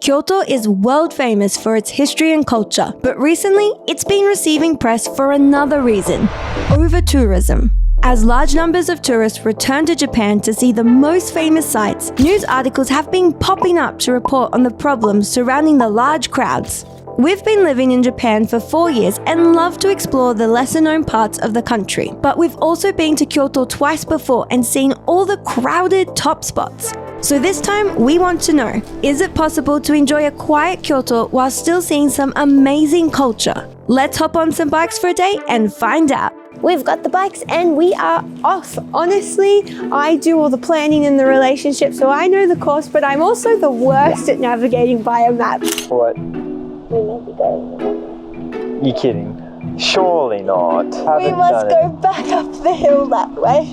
Kyoto is world famous for its history and culture, but recently it's been receiving press for another reason: over-tourism. As large numbers of tourists return to Japan to see the most famous sights, news articles have been popping up to report on the problems surrounding the large crowds. We've been living in Japan for 4 years and love to explore the lesser-known parts of the country, but we've also been to Kyoto twice before and seen all the crowded top spots. So this time, we want to know, is it possible to enjoy a quiet Kyoto while still seeing some amazing culture? Let's hop on some bikes for a day and find out. We've got the bikes and we are off. Honestly, I do all the planning in the relationship, so I know the course, but I'm also the worst at navigating by a map. What? We may be going. You kidding? Surely not. We must go back up the hill that way.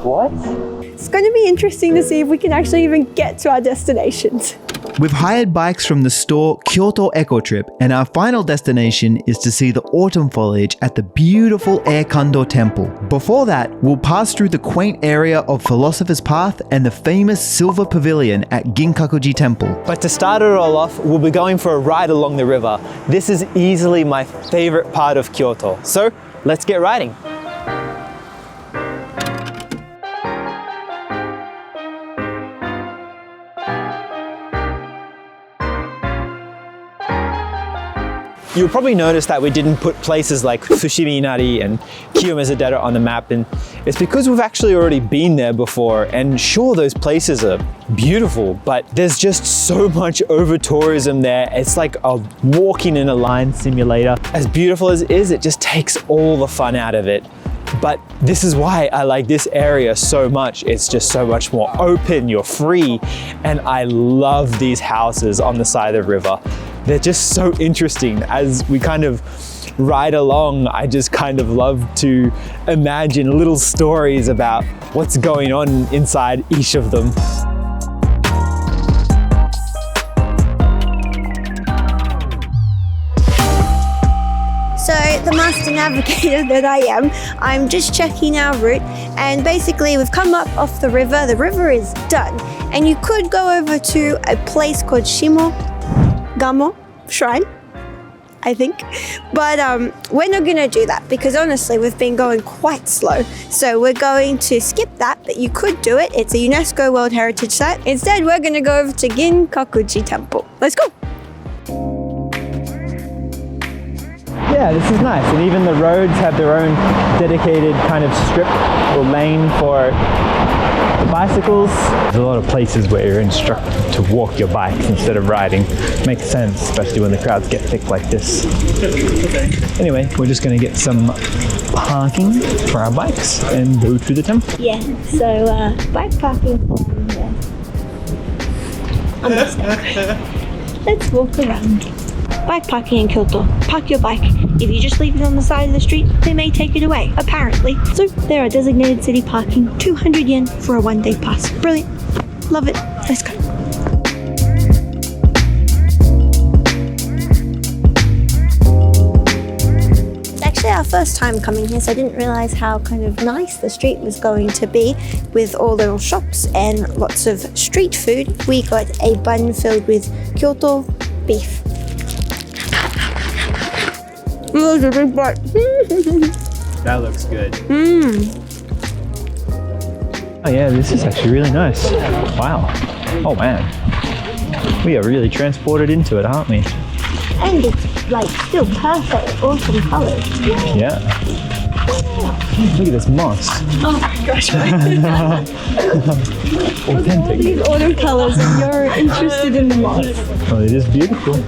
What? It's going to be interesting to see if we can actually even get to our destinations. We've hired bikes from the store Kyoto Eco Trip, and our final destination is to see the autumn foliage at the beautiful Eikando Temple. Before that, we'll pass through the quaint area of Philosopher's Path and the famous Silver Pavilion at Ginkakuji Temple. But to start it all off, we'll be going for a ride along the river. This is easily my favorite part of Kyoto. So let's get riding. You'll probably notice that we didn't put places like Fushimi Inari and Kiyomizadera on the map, and it's because we've actually already been there before. And sure, those places are beautiful, but there's just so much over-tourism there. It's like a walking in a line simulator. As beautiful as it is, it just takes all the fun out of it. But this is why I like this area so much. It's just so much more open, you're free, and I love these houses on the side of the river. They're just so interesting. As we kind of ride along, I just kind of love to imagine little stories about what's going on inside each of them. So the master navigator that I am, I'm just checking our route, and basically we've come up off the river. The river is done, and you could go over to a place called Shimogamo Shrine, I think, but we're not gonna do that because honestly we've been going quite slow, so we're going to skip that. But you could do it. It's a UNESCO World Heritage Site. Instead, we're gonna go over to Ginkakuji Temple. Let's go. Yeah, this is nice, and even the roads have their own dedicated kind of strip or lane for the bicycles. There's a lot of places where you're instructed to walk your bikes instead of riding. Makes sense, especially when the crowds get thick like this. Anyway, we're just going to get some parking for our bikes and go to the temple. Yeah, so bike parking on this side. Let's walk around. Bike parking in Kyoto. Park your bike. If you just leave it on the side of the street, they may take it away, apparently. So there are designated city parking, 200 yen for a one-day pass. Brilliant. Love it. Let's go. It's actually our first time coming here, so I didn't realize how kind of nice the street was going to be with all little shops and lots of street food. We got a bun filled with Kyoto beef. That looks good. Oh yeah, this is actually really nice. Wow. Oh man. We are really transported into it, aren't we? And it's like still perfect, awesome colours. Yeah. Look at this moss. Oh my gosh. Authentic. These autumn colours and you're interested in the moss. Oh, it is beautiful.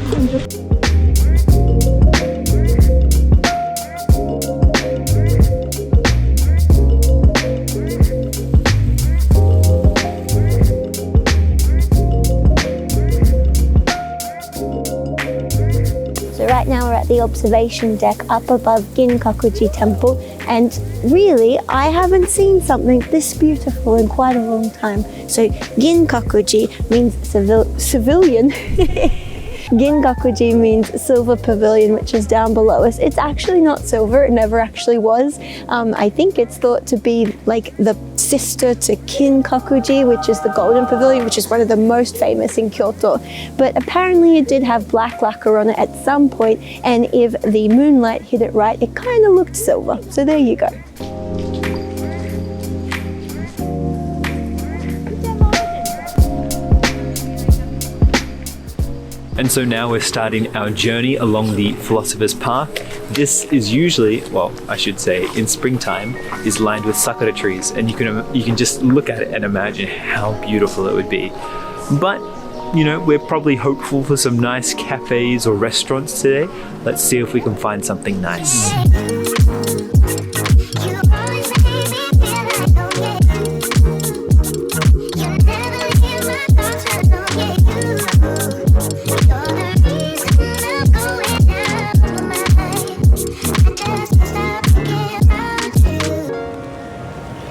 Right now we're at the observation deck up above Ginkakuji Temple, and really I haven't seen something this beautiful in quite a long time. So Ginkakuji means civilian Gingakuji means silver pavilion, which is down below us. It's actually not silver, it never actually was. I think it's thought to be like the sister to Kinkakuji, which is the golden pavilion, which is one of the most famous in Kyoto. But apparently it did have black lacquer on it at some point, and if the moonlight hit it right, it kind of looked silver. So there you go. And so now we're starting our journey along the Philosopher's Path. This is usually, well, I should say, in springtime, is lined with sakura trees, and you can just look at it and imagine how beautiful it would be. But, you know, we're probably hopeful for some nice cafes or restaurants today. Let's see if we can find something nice.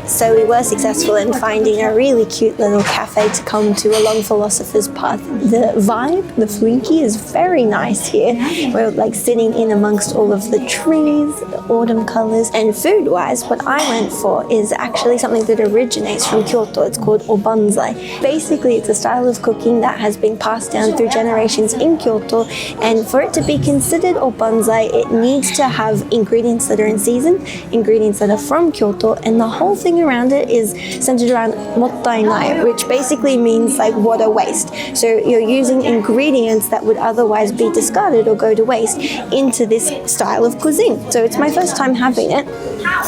So we were successful in finding a really cute little cafe to come to along Philosopher's Path. The vibe, the雰囲気is very nice here. We're like sitting in amongst all of the trees, the autumn colors, and food-wise, what I went for is actually something that originates from Kyoto. It's called obanzai. Basically, it's a style of cooking that has been passed down through generations in Kyoto, and for it to be considered obanzai, it needs to have ingredients that are in season, ingredients that are from Kyoto, and the whole thing around it is centered around mottainai, which basically means like water waste. So you're using ingredients that would otherwise be discarded or go to waste into this style of cuisine. So it's my first time having it.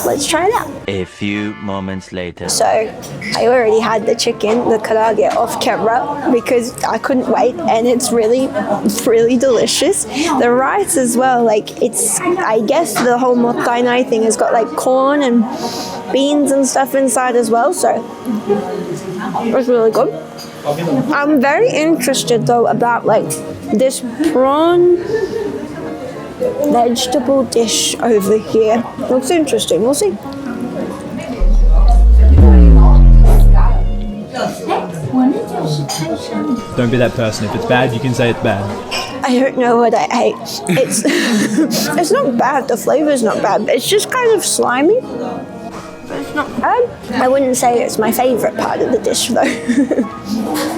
Let's try it out. A few moments later. So I already had the chicken, the karaage off camera because I couldn't wait, and it's really, really delicious. The rice as well, like it's, I guess the whole mottainai thing has got like corn and beans and stuff inside as well, so it's really good. I'm very interested though about like this prawn vegetable dish over here. Looks interesting, we'll see. Don't be that person. If it's bad, you can say it's bad. I don't know what I ate. It's it's not bad, the flavor's not bad, but it's just kind of slimy. But it's not bad. I wouldn't say it's my favorite part of the dish though.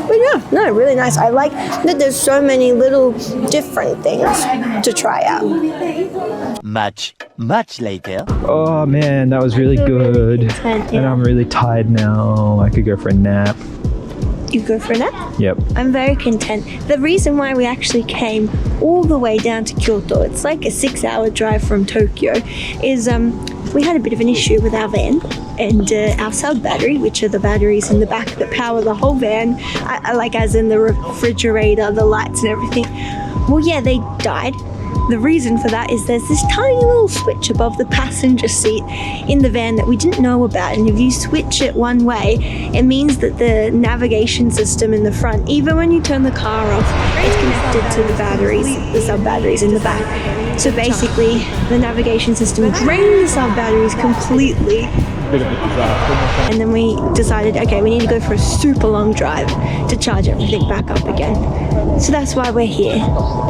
But yeah, no, really nice. I like that there's so many little different things to try out. Much later. Oh man, that was really good. And I'm really tired now. I could go for a nap. You go for a nap? Yep. I'm very content. The reason why we actually came all the way down to Kyoto, it's like a 6-hour drive from Tokyo, is we had a bit of an issue with our van and our sub battery, which are the batteries in the back that power the whole van, like as in the refrigerator, the lights and everything. Well, yeah, they died. The reason for that is there's this tiny little switch above the passenger seat in the van that we didn't know about, and if you switch it one way, it means that the navigation system in the front, even when you turn the car off, it's connected to the batteries, the sub-batteries in the back. So basically, the navigation system drained the sub-batteries completely. And then we decided, okay, we need to go for a super long drive to charge everything back up again. So that's why we're here.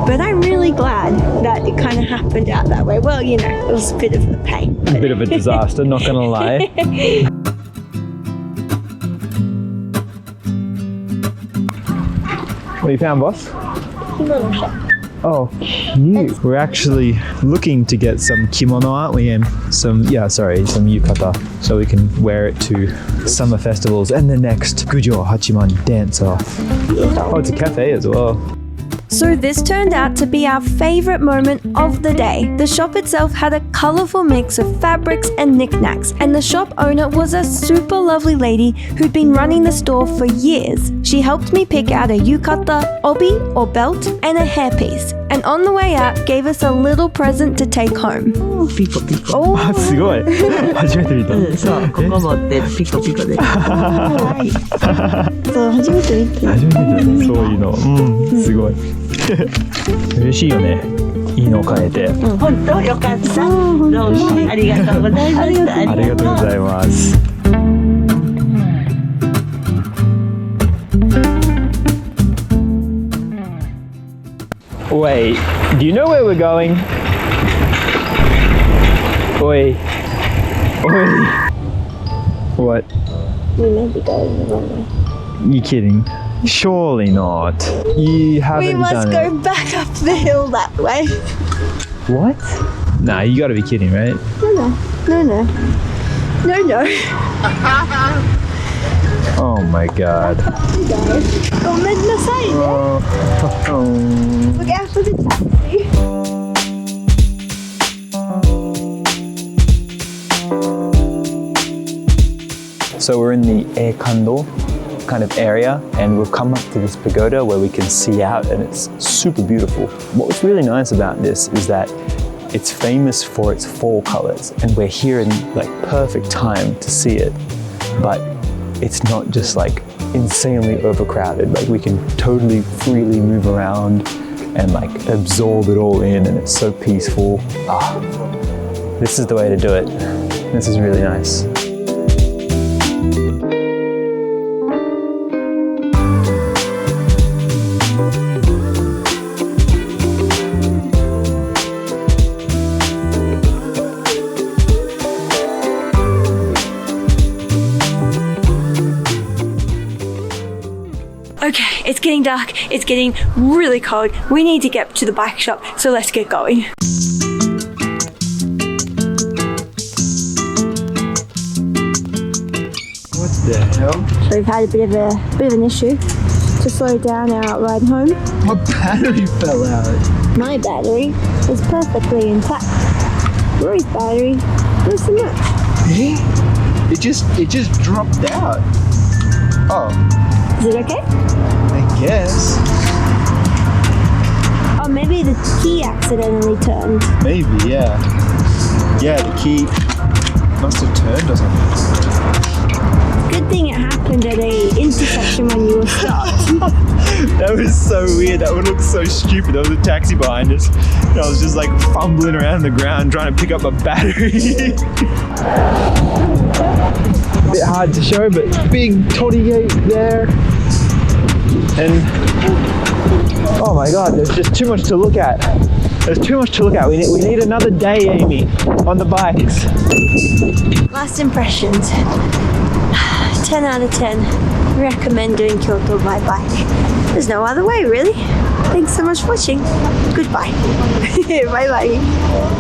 But I'm really glad that it kind of happened out that way. Well, you know, it was a bit of a pain. A bit of a disaster, not gonna lie. What you found, boss? Oh, cute. We're actually looking to get some kimono, aren't we? And some yukata, so we can wear it to summer festivals and the next Gujo Hachiman dance off. Oh, it's a cafe as well. So this turned out to be our favorite moment of the day. The shop itself had a colorful mix of fabrics and knickknacks, and the shop owner was a super lovely lady who'd been running the store for years. She helped me pick out a yukata, obi or belt, and a hairpiece, and on the way out gave us a little present to take home. ピコピコ。あ、すごい。初めて見た。そう、ここ持ってピコピコで。そう、初めて見て。初めてだね、そういうの。うん、すごい。嬉しいよね。いいのを買えて。本当よかった。どうもありがとうございました。ありがとうございます。Wait, do you know where we're going? Oi. Oi. What? We may be going the wrong way. You kidding? Surely not. You haven't We must done go it. back up the hill that way. What? Nah, you gotta be kidding, right? No. Oh my god. Oh, men na say Look out for the taxi. So we're in the Aekando kind of area, and we've come up to this pagoda where we can see out, and it's super beautiful. What's really nice about this is that it's famous for its fall colors, and we're here in like perfect time to see it. But it's not just like insanely overcrowded. Like we can totally freely move around and like absorb it all in, and it's so peaceful. This is the way to do it. This is really nice. Okay, it's getting dark, it's getting really cold. We need to get to the bike shop, so let's get going. What the hell? So we've had a bit of an issue to slow down our ride home. My battery fell out. My battery is perfectly intact. Rory's battery, not so much. Yeah? It just dropped out. Oh, Is it okay? I guess. Oh, maybe the key accidentally turned. Maybe, yeah. Yeah, the key must have turned or something. Good thing it happened at a intersection when you were stopped. That was so weird. That would look so stupid. There was a taxi behind us, and I was just like fumbling around the ground trying to pick up a battery. A bit hard to show, but big toddy gate there. And oh my god, there's just too much to look at. There's too much to look at. We need another day, Amy, on the bikes. Last impressions. 10 out of 10. Recommend doing Kyoto by bike. There's no other way, really. Thanks so much for watching. Goodbye. Bye bye.